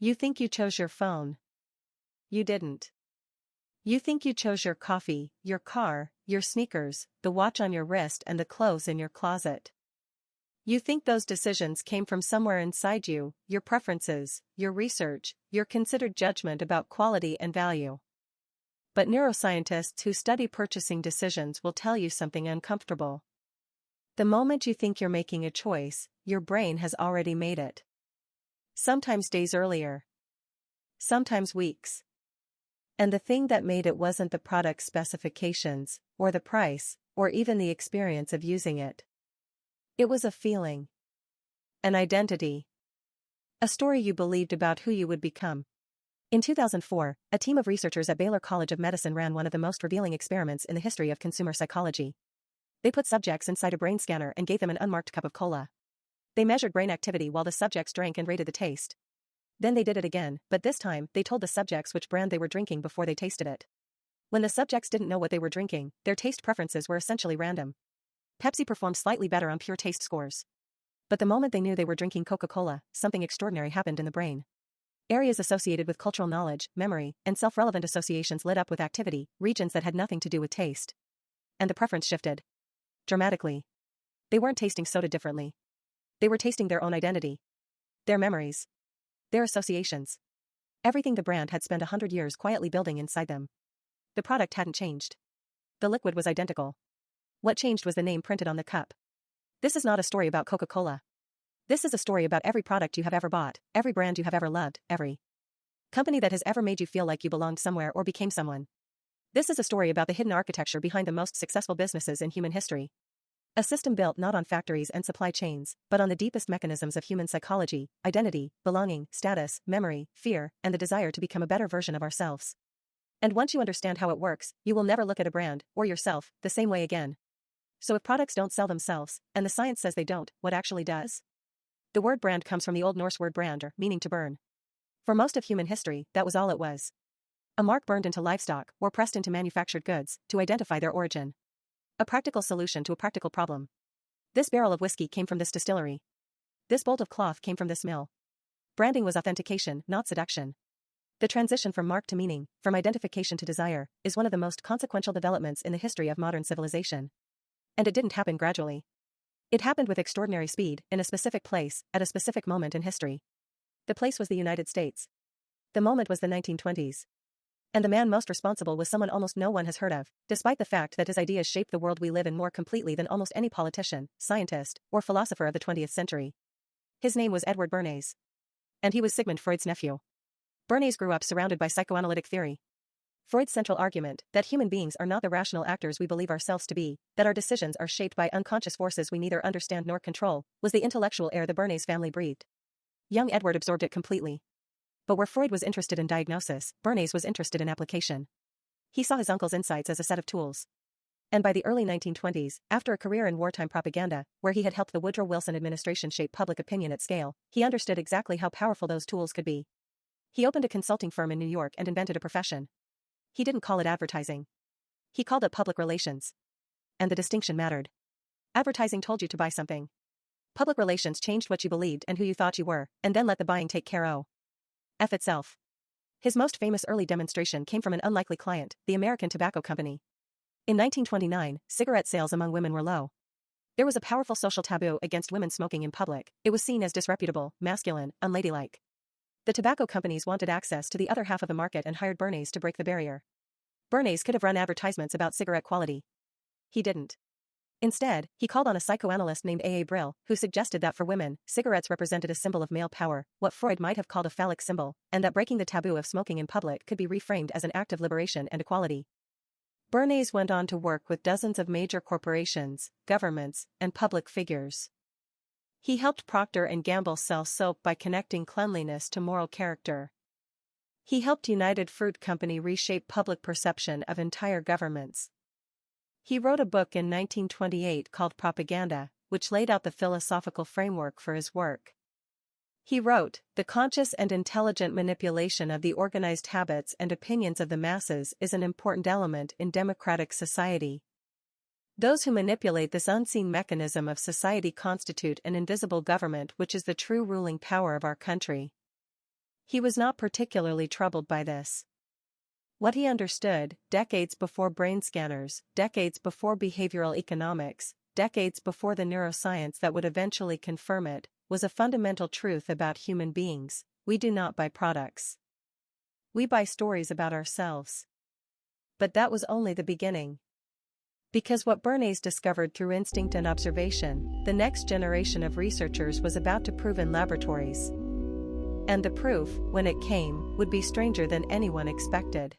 You think you chose your phone. You didn't. You think you chose your coffee, your car, your sneakers, the watch on your wrist and the clothes in your closet. You think those decisions came from somewhere inside you, your preferences, your research, your considered judgment about quality and value. But neuroscientists who study purchasing decisions will tell you something uncomfortable. The moment you think you're making a choice, your brain has already made it. Sometimes days earlier. Sometimes weeks. And the thing that made it wasn't the product specifications, or the price, or even the experience of using it. It was a feeling. An identity. A story you believed about who you would become. In 2004, a team of researchers at Baylor College of Medicine ran one of the most revealing experiments in the history of consumer psychology. They put subjects inside a brain scanner and gave them an unmarked cup of cola. They measured brain activity while the subjects drank and rated the taste. Then they did it again, but this time, they told the subjects which brand they were drinking before they tasted it. When the subjects didn't know what they were drinking, their taste preferences were essentially random. Pepsi performed slightly better on pure taste scores. But the moment they knew they were drinking Coca-Cola, something extraordinary happened in the brain. Areas associated with cultural knowledge, memory, and self-relevant associations lit up with activity, regions that had nothing to do with taste. And the preference shifted. Dramatically. They weren't tasting soda differently. They were tasting their own identity. Their memories. Their associations. Everything the brand had spent 100 years quietly building inside them. The product hadn't changed. The liquid was identical. What changed was the name printed on the cup. This is not a story about Coca-Cola. This is a story about every product you have ever bought, every brand you have ever loved, every company that has ever made you feel like you belonged somewhere or became someone. This is a story about the hidden architecture behind the most successful businesses in human history. A system built not on factories and supply chains, but on the deepest mechanisms of human psychology, identity, belonging, status, memory, fear, and the desire to become a better version of ourselves. And once you understand how it works, you will never look at a brand, or yourself, the same way again. So if products don't sell themselves, and the science says they don't, what actually does? The word brand comes from the Old Norse word brandr, meaning to burn. For most of human history, that was all it was. A mark burned into livestock, or pressed into manufactured goods, to identify their origin. A practical solution to a practical problem. This barrel of whiskey came from this distillery. This bolt of cloth came from this mill. Branding was authentication, not seduction. The transition from mark to meaning, from identification to desire, is one of the most consequential developments in the history of modern civilization. And it didn't happen gradually. It happened with extraordinary speed, in a specific place, at a specific moment in history. The place was the United States. The moment was the 1920s. And the man most responsible was someone almost no one has heard of, despite the fact that his ideas shaped the world we live in more completely than almost any politician, scientist, or philosopher of the 20th century. His name was Edward Bernays. And he was Sigmund Freud's nephew. Bernays grew up surrounded by psychoanalytic theory. Freud's central argument, that human beings are not the rational actors we believe ourselves to be, that our decisions are shaped by unconscious forces we neither understand nor control, was the intellectual air the Bernays family breathed. Young Edward absorbed it completely. But where Freud was interested in diagnosis, Bernays was interested in application. He saw his uncle's insights as a set of tools. And by the early 1920s, after a career in wartime propaganda, where he had helped the Woodrow Wilson administration shape public opinion at scale, he understood exactly how powerful those tools could be. He opened a consulting firm in New York and invented a profession. He didn't call it advertising. He called it public relations. And the distinction mattered. Advertising told you to buy something. Public relations changed what you believed and who you thought you were, and then let the buying take care of itself. His most famous early demonstration came from an unlikely client, the American Tobacco Company. In 1929, cigarette sales among women were low. There was a powerful social taboo against women smoking in public. It was seen as disreputable, masculine, unladylike. The tobacco companies wanted access to the other half of the market and hired Bernays to break the barrier. Bernays could have run advertisements about cigarette quality. He didn't. Instead, he called on a psychoanalyst named A. A. Brill, who suggested that for women, cigarettes represented a symbol of male power, what Freud might have called a phallic symbol, and that breaking the taboo of smoking in public could be reframed as an act of liberation and equality. Bernays went on to work with dozens of major corporations, governments, and public figures. He helped Procter & Gamble sell soap by connecting cleanliness to moral character. He helped United Fruit Company reshape public perception of entire governments. He wrote a book in 1928 called Propaganda, which laid out the philosophical framework for his work. He wrote, "The conscious and intelligent manipulation of the organized habits and opinions of the masses is an important element in democratic society. Those who manipulate this unseen mechanism of society constitute an invisible government which is the true ruling power of our country." He was not particularly troubled by this. What he understood, decades before brain scanners, decades before behavioral economics, decades before the neuroscience that would eventually confirm it, was a fundamental truth about human beings: we do not buy products. We buy stories about ourselves. But that was only the beginning. Because what Bernays discovered through instinct and observation, the next generation of researchers was about to prove in laboratories. And the proof, when it came, would be stranger than anyone expected.